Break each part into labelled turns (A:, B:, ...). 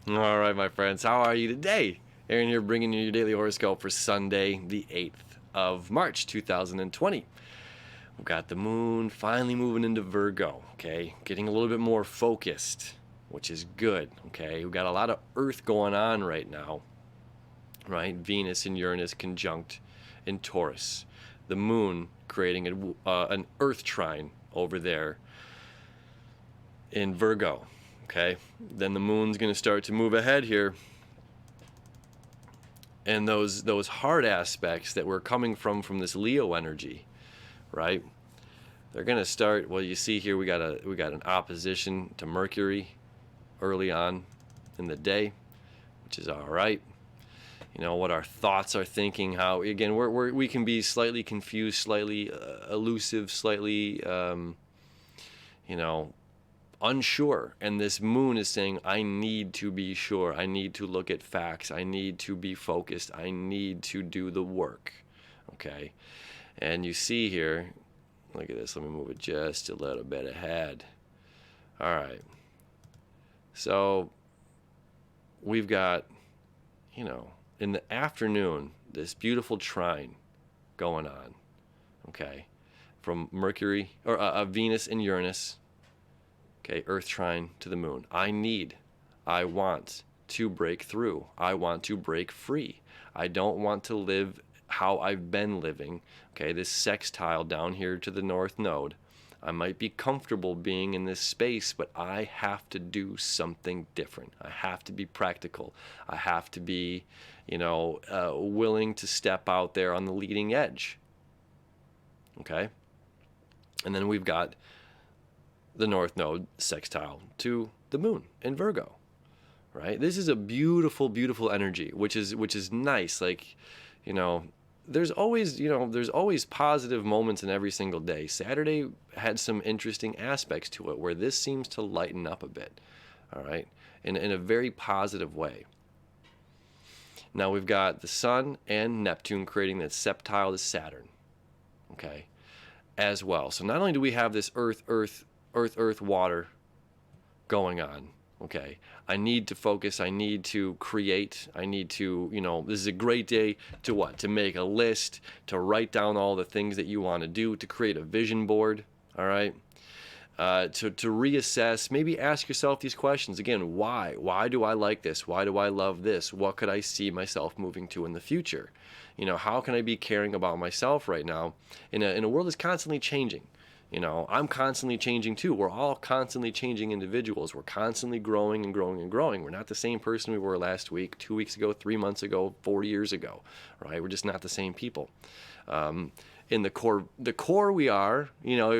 A: All right, my friends, how are you today? Aaron here bringing you your daily horoscope for Sunday, the 8th of March, 2020. We've got the moon finally moving into Virgo, okay? Getting a little bit more focused, which is good, okay? We've got a lot of Earth going on right now, right? Venus and Uranus conjunct in Taurus. The moon creating an Earth trine over there in Virgo, okay? Then the moon's going to start to move ahead here, and those hard aspects that were coming from this Leo energy, right? They're going to start. Well, you see here we got an opposition to Mercury early on in the day, which is all right. You know what our thoughts are thinking. How again we can be slightly confused, slightly elusive, slightly you know unsure, and this moon is saying I need to be sure, I need to look at facts, I need to be focused, I need to do the work, okay? And you see here, look at this, let me move it just a little bit ahead. All right, so we've got, in the afternoon, this beautiful trine going on, okay, from Mercury or Venus and Uranus. Okay, Earth trine to the moon. I want to break through. I want to break free. I don't want to live how I've been living. Okay, this sextile down here to the north node. I might be comfortable being in this space, but I have to do something different. I have to be practical. I have to be, willing to step out there on the leading edge. Okay? And then we've got the north node sextile to the moon in Virgo, right? This is a beautiful, beautiful energy, which is nice. Like, there's always positive moments in every single day. Saturday had some interesting aspects to it where this seems to lighten up a bit, all right, in a very positive way. Now we've got the Sun and Neptune creating that septile to Saturn, okay, as well. So not only do we have this earth, water going on, okay, I need to focus, I need to create, I need to, this is a great day to what? To make a list, to write down all the things that you want to do, to create a vision board, all right? To reassess, maybe ask yourself these questions. Again, why? Why do I like this? Why do I love this? What could I see myself moving to in the future? How can I be caring about myself right now in a world that's constantly changing? I'm constantly changing too. We're all constantly changing individuals. We're constantly growing and growing and growing. We're not the same person we were last week, 2 weeks ago, 3 months ago, 4 years ago, right? We're just not the same people. In the core we are,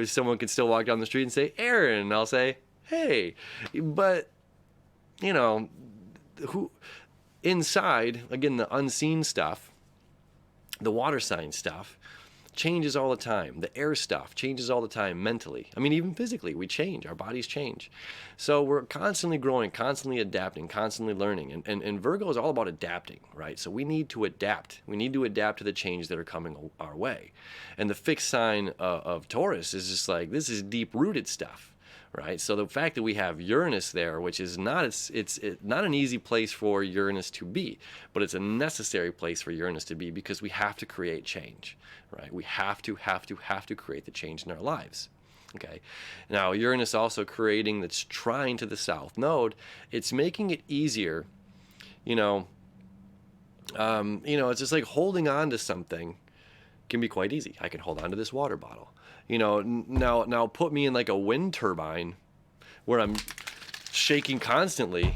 A: someone can still walk down the street and say, Aaron, and I'll say, hey, but, who inside, again, the unseen stuff, the water sign stuff, changes all the time. The air stuff changes all the time mentally. I mean, even physically, we change. Our bodies change. So we're constantly growing, constantly adapting, constantly learning. And Virgo is all about adapting, right? So we need to adapt. We need to adapt to the changes that are coming our way. And the fixed sign of Taurus is just like, this is deep-rooted stuff. Right, so the fact that we have Uranus there, which is not it's not an easy place for Uranus to be, but it's a necessary place for Uranus to be because we have to create change, right? We have to create the change in our lives. Okay, now Uranus also creating this trine to the south node. It's making it easier, it's just like holding on to something can be quite easy. I can hold on to this water bottle. Now put me in like a wind turbine where I'm shaking constantly,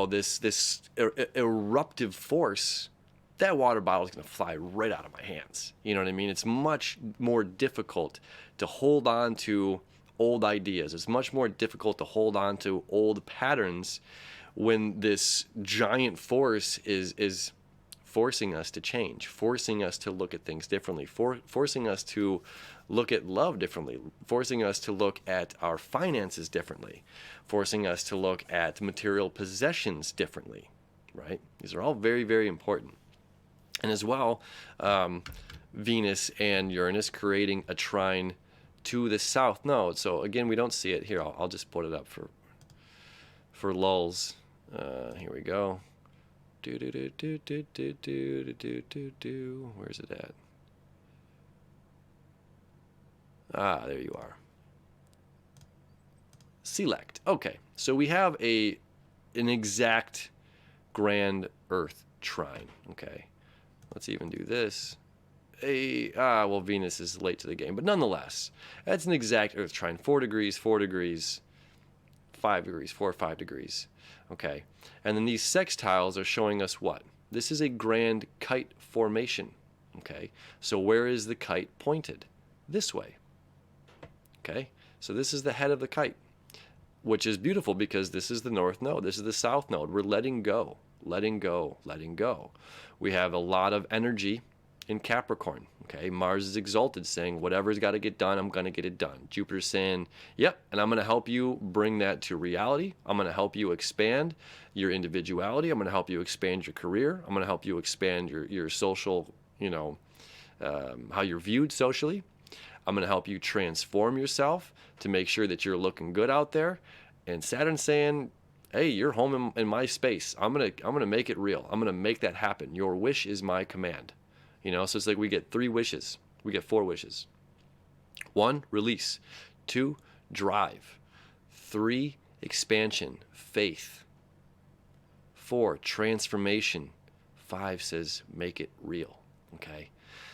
A: this eruptive force, that water bottle is going to fly right out of my hands. You know what I mean? It's much more difficult to hold on to old ideas. It's much more difficult to hold on to old patterns when this giant force is forcing us to change, forcing us to look at things differently, forcing us to look at love differently, forcing us to look at our finances differently, forcing us to look at material possessions differently, right? These are all very, very important. And as well, Venus and Uranus creating a trine to the south node. So again, we don't see it here. I'll just put it up for lulz. Here we go. Do do do do do do do do do do. Where's it at? Ah, there you are. Select. Okay, so we have an exact grand Earth trine. Okay, let's even do this. Well, Venus is late to the game, but nonetheless, that's an exact Earth trine. 4 degrees, 4 degrees, 5 degrees, 4 or 5 degrees. Okay, and then these sextiles are showing us what? This is a grand kite formation. Okay, so where is the kite pointed? This way. Okay, so this is the head of the kite, which is beautiful because this is the north node, this is the south node. We're letting go, letting go, letting go. We have a lot of energy in Capricorn. Okay, Mars is exalted, saying whatever's got to get done, I'm going to get it done. Jupiter's saying, yep, and I'm going to help you bring that to reality. I'm going to help you expand your individuality. I'm going to help you expand your career. I'm going to help you expand your social, how you're viewed socially. I'm going to help you transform yourself to make sure that you're looking good out there. And Saturn's saying, hey, you're home in my space. I'm gonna make it real. I'm gonna make that happen. Your wish is my command. So it's like we get 3 wishes. We get 4 wishes. 1, release. 2, drive. 3, expansion, faith. 4, transformation. 5 says make it real. Okay?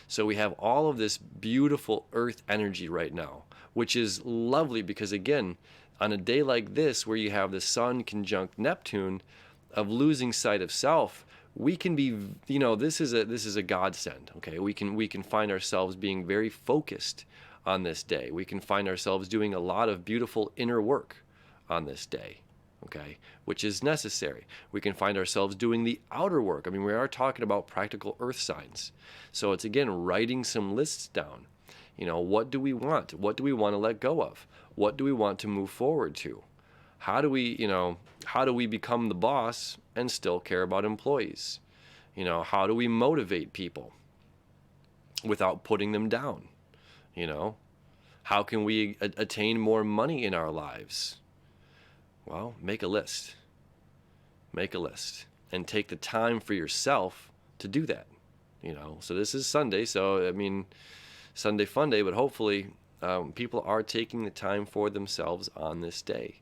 A: So we have all of this beautiful earth energy right now, which is lovely because, again, on a day like this where you have the sun conjunct Neptune, of losing sight of self, we can be, this is a godsend. Okay, we can find ourselves being very focused on this day. We can find ourselves doing a lot of beautiful inner work on this day. Okay, which is necessary. We can find ourselves doing the outer work. I mean, we are talking about practical earth signs. So it's, again, writing some lists down. What do we want? What do we want to let go of? What do we want to move forward to? How do we become the boss and still care about employees? How do we motivate people without putting them down? How can we attain more money in our lives? Well, make a list. Make a list and take the time for yourself to do that. So this is Sunday, so I mean, Sunday fun day, but hopefully people are taking the time for themselves on this day,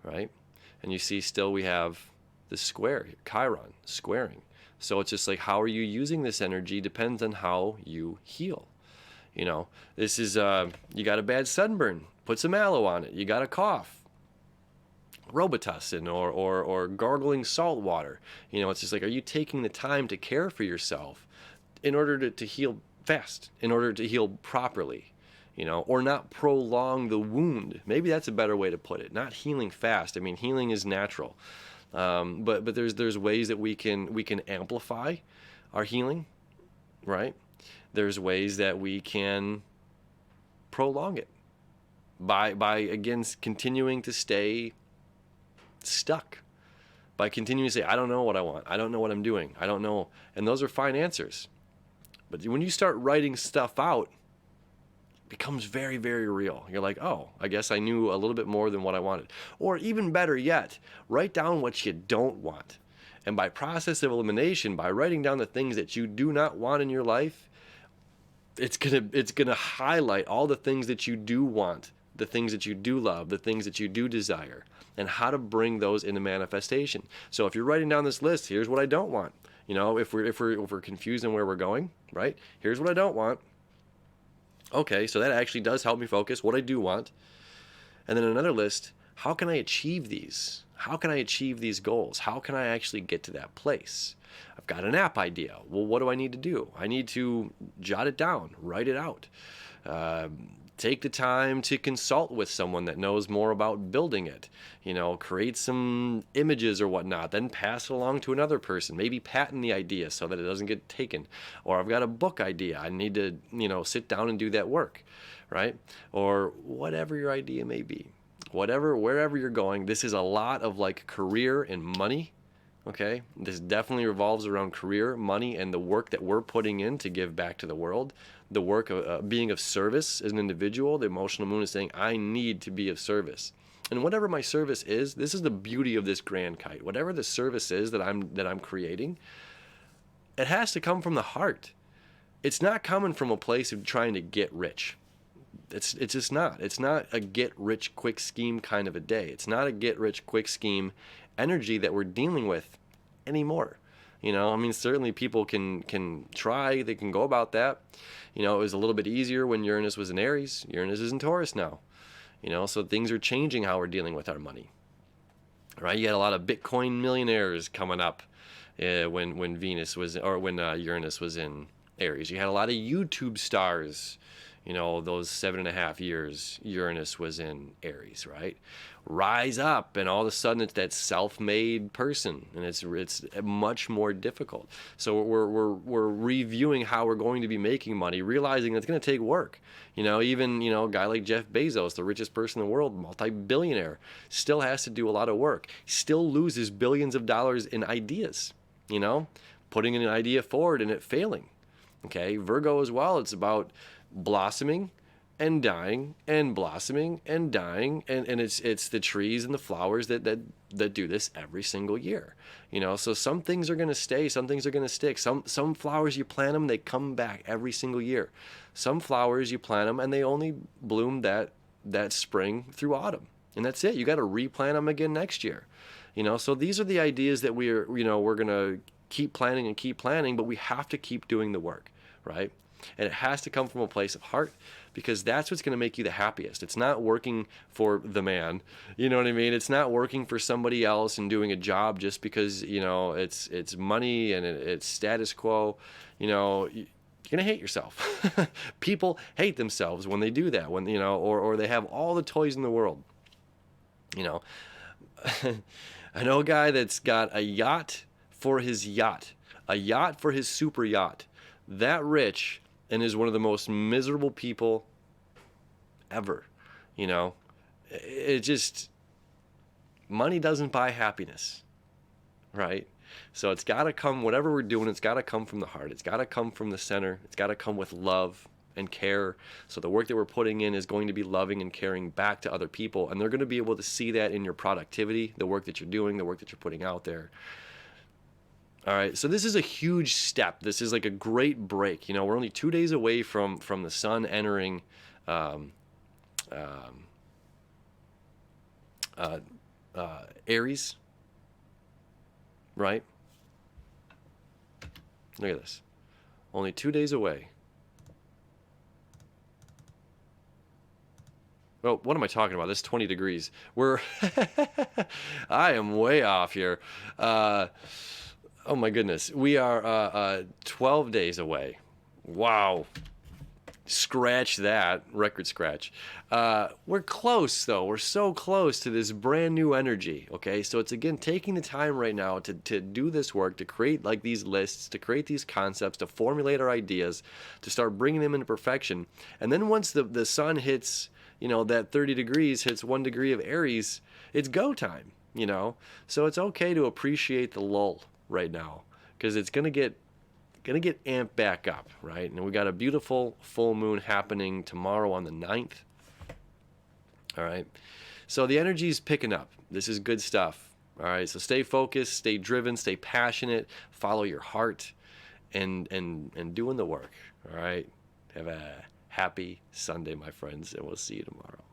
A: right? And you see still we have the square, Chiron, squaring. So it's just like, how are you using this energy depends on how you heal. This is, you got a bad sunburn, put some aloe on it. You got a cough, Robitussin or gargling salt water. It's just like, are you taking the time to care for yourself in order to heal fast, in order to heal properly, or not prolong the wound? Maybe that's a better way to put it. Not healing fast. I mean, healing is natural, but there's ways that we can amplify our healing, right? There's ways that we can prolong it by again continuing to stay stuck, by continuing to say, I don't know what I want, I don't know what I'm doing, I don't know. And those are fine answers, but when you start writing stuff out, it becomes very, very real. You're like, oh, I guess I knew a little bit more than what I wanted. Or even better yet, write down what you don't want. And by process of elimination, by writing down the things that you do not want in your life, it's gonna highlight all the things that you do want, the things that you do love, the things that you do desire, and how to bring those into manifestation. So if you're writing down this list, here's what I don't want. If we're confused on where we're going, right? Here's what I don't want. Okay, so that actually does help me focus what I do want. And then another list, how can I achieve these? How can I achieve these goals? How can I actually get to that place? I've got an app idea. Well, what do I need to do? I need to jot it down, write it out. Take the time to consult with someone that knows more about building it. Create some images or whatnot, then pass it along to another person. Maybe patent the idea so that it doesn't get taken. Or I've got a book idea. I need to, sit down and do that work, right? Or whatever your idea may be. Wherever you're going, this is a lot of like career and money. Okay, this definitely revolves around career, money, and the work that we're putting in to give back to the world. The work of being of service as an individual. The emotional moon is saying, I need to be of service. And whatever my service is, this is the beauty of this grand kite. Whatever the service is that I'm creating, it has to come from the heart. It's not coming from a place of trying to get rich. It's just not. It's not a get rich quick scheme kind of a day. It's not a get rich quick scheme energy that we're dealing with anymore. You know, I mean, certainly people can try, they can go about that. You know, it was a little bit easier when Uranus was in Aries. Uranus is in Taurus now. You know, so things are changing how we're dealing with our money. Right? You had a lot of Bitcoin millionaires coming up when Venus was, or when Uranus was in Aries. You had a lot of YouTube stars, you know, those 7.5 years Uranus was in Aries, right? Rise up, and all of a sudden it's that self-made person, and it's much more difficult. So we're reviewing how we're going to be making money, realizing it's going to take work. You know, even, you know, a guy like Jeff Bezos, the richest person in the world, multi-billionaire, still has to do a lot of work. Still loses billions of dollars in ideas, you know, putting an idea forward and it failing. Okay, Virgo as well, it's about blossoming and dying and blossoming and dying, and it's the trees and the flowers that do this every single year. You know, so some things are going to stay, some things are going to stick. Some flowers, you plant them, they come back every single year. Some flowers, you plant them and they only bloom that spring through autumn, and that's it. You got to replant them again next year. You know, so these are the ideas that we're going to keep planning, but we have to keep doing the work, right? And it has to come from a place of heart, because that's what's going to make you the happiest. It's not working for the man, you know what I mean? It's not working for somebody else and doing a job just because, you know, it's money and it's status quo. You know, you're going to hate yourself. People hate themselves when they do that, when, you know, or they have all the toys in the world. You know, I know a guy that's got a yacht for his yacht, a yacht for his super yacht, that rich, and is one of the most miserable people ever. You know, it just, money doesn't buy happiness, right? So it's got to come, whatever we're doing, it's got to come from the heart. It's got to come from the center. It's got to come with love and care. So the work that we're putting in is going to be loving and caring back to other people, and they're going to be able to see that in your productivity, the work that you're doing, the work that you're putting out there. All right, so this is a huge step. This is like a great break. You know, we're only 2 days away from the sun entering Aries, right? Look at this. Only 2 days away. Oh, what am I talking about? This is 20 degrees. I am way off here. Oh my goodness. We are 12 days away. Wow. Scratch that. Record scratch. We're close, though. We're so close to this brand new energy. Okay, so it's, again, taking the time right now to do this work, to create like these lists, to create these concepts, to formulate our ideas, to start bringing them into perfection. And then once the sun hits, you know, that 30 degrees, hits 1 degree of Aries, it's go time, you know? So it's okay to appreciate the lull right now, because it's gonna get amped back up, right? And we got a beautiful full moon happening tomorrow on the 9th. All right, so the energy's picking up. This is good stuff. All right, so stay focused, stay driven, stay passionate, follow your heart, and doing the work. All right, have a happy Sunday, my friends, and we'll see you tomorrow.